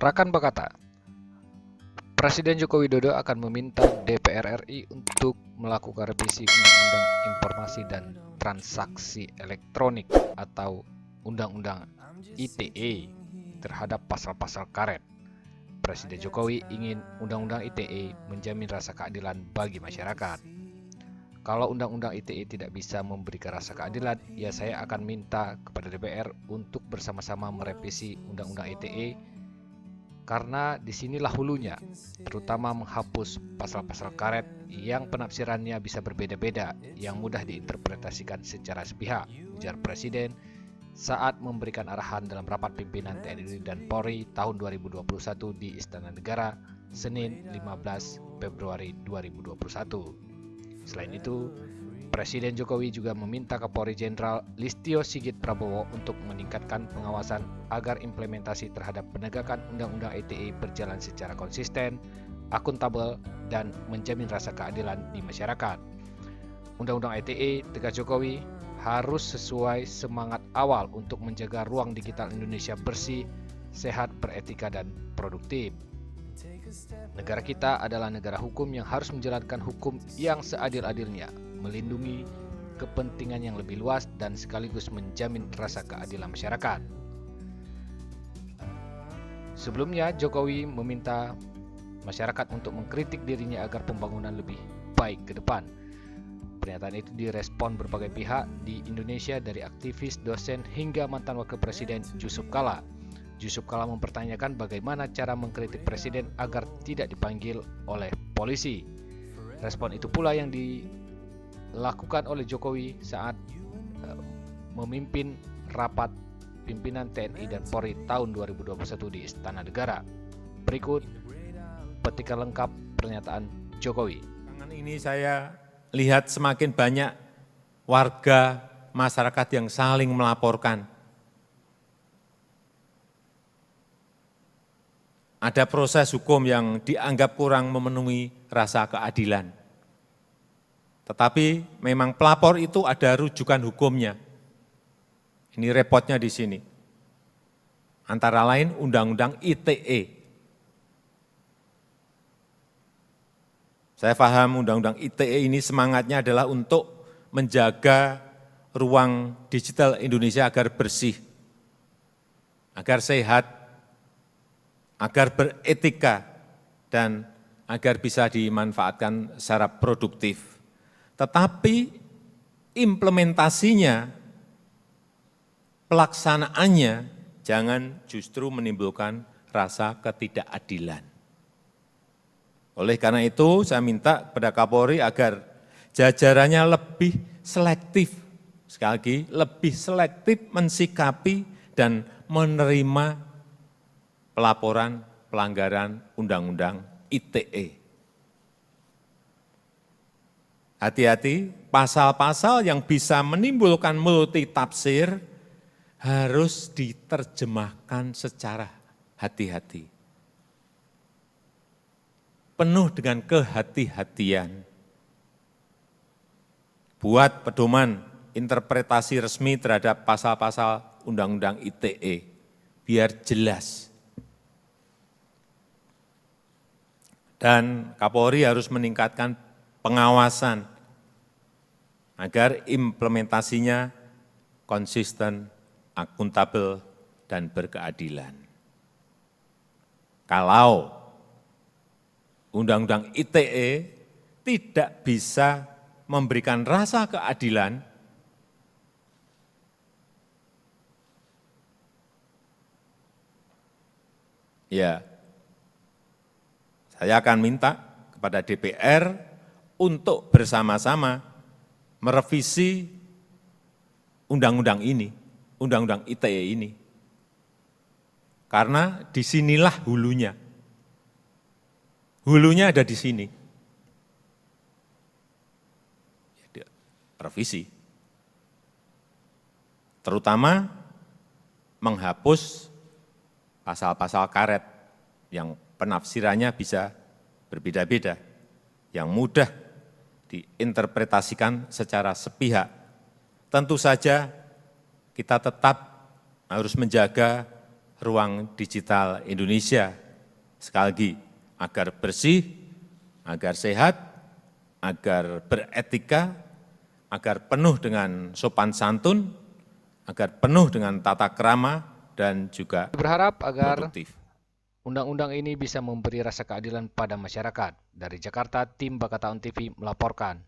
Rakan berkata, Presiden Joko Widodo akan meminta DPR RI untuk melakukan revisi Undang-Undang Informasi dan Transaksi Elektronik atau Undang-Undang ITE terhadap pasal-pasal karet. Presiden Jokowi ingin Undang-Undang ITE menjamin rasa keadilan bagi masyarakat. Kalau Undang-Undang ITE tidak bisa memberikan rasa keadilan, ya saya akan minta kepada DPR untuk bersama-sama merevisi Undang-Undang ITE karena disinilah hulunya, terutama menghapus pasal-pasal karet yang penafsirannya bisa berbeda-beda, yang mudah diinterpretasikan secara sepihak, ujar Presiden saat memberikan arahan dalam rapat pimpinan TNI dan Polri tahun 2021 di Istana Negara, Senin 15 Februari 2021. Selain itu, Presiden Jokowi juga meminta Kapolri Jenderal Listio Sigit Prabowo untuk meningkatkan pengawasan agar implementasi terhadap penegakan Undang-Undang ITE berjalan secara konsisten, akuntabel, dan menjamin rasa keadilan di masyarakat. Undang-Undang ITE, tegas Jokowi, harus sesuai semangat awal untuk menjaga ruang digital Indonesia bersih, sehat, beretika, dan produktif. Negara kita adalah negara hukum yang harus menjalankan hukum yang seadil-adilnya, melindungi kepentingan yang lebih luas dan sekaligus menjamin rasa keadilan masyarakat. Sebelumnya, Jokowi meminta masyarakat untuk mengkritik dirinya agar pembangunan lebih baik ke depan. Pernyataan itu direspon berbagai pihak di Indonesia, dari aktivis, dosen, hingga mantan wakil presiden Yusuf Kala. Yusuf Kala mempertanyakan bagaimana cara mengkritik presiden agar tidak dipanggil oleh polisi. Respon itu pula yang dilakukan oleh Jokowi saat memimpin rapat pimpinan TNI dan Polri tahun 2021 di Istana Negara. Berikut petikan lengkap pernyataan Jokowi. Ini saya lihat semakin banyak warga masyarakat yang saling melaporkan. Ada proses hukum yang dianggap kurang memenuhi rasa keadilan. Tetapi memang pelapor itu ada rujukan hukumnya. Ini repotnya di sini. Antara lain Undang-Undang ITE. Saya paham Undang-Undang ITE ini semangatnya adalah untuk menjaga ruang digital Indonesia agar bersih, agar sehat, agar beretika, dan agar bisa dimanfaatkan secara produktif. Tetapi implementasinya, pelaksanaannya, jangan justru menimbulkan rasa ketidakadilan. Oleh karena itu, saya minta kepada Kapolri agar jajarannya lebih selektif, sekali lagi, lebih selektif mensikapi dan menerima pelaporan pelanggaran Undang-Undang ITE. Hati-hati, pasal-pasal yang bisa menimbulkan multitafsir harus diterjemahkan secara hati-hati. Penuh dengan kehati-hatian. Buat pedoman interpretasi resmi terhadap pasal-pasal Undang-Undang ITE, biar jelas. Dan Kapolri harus meningkatkan pengawasan agar implementasinya konsisten, akuntabel, dan berkeadilan. Kalau Undang-Undang ITE tidak bisa memberikan rasa keadilan, ya, saya akan minta kepada DPR untuk bersama-sama merevisi undang-undang ini, Undang-Undang ITE ini. Karena disinilah hulunya. Hulunya ada di sini. Revisi. Terutama menghapus pasal-pasal karet yang penafsirannya bisa berbeda-beda, yang mudah diinterpretasikan secara sepihak. Tentu saja kita tetap harus menjaga ruang digital Indonesia. Sekali lagi, agar bersih, agar sehat, agar beretika, agar penuh dengan sopan santun, agar penuh dengan tata krama, dan juga Berharap agar produktif. undang-undang ini bisa memberi rasa keadilan pada masyarakat. Dari Jakarta, tim Bakataon TV melaporkan.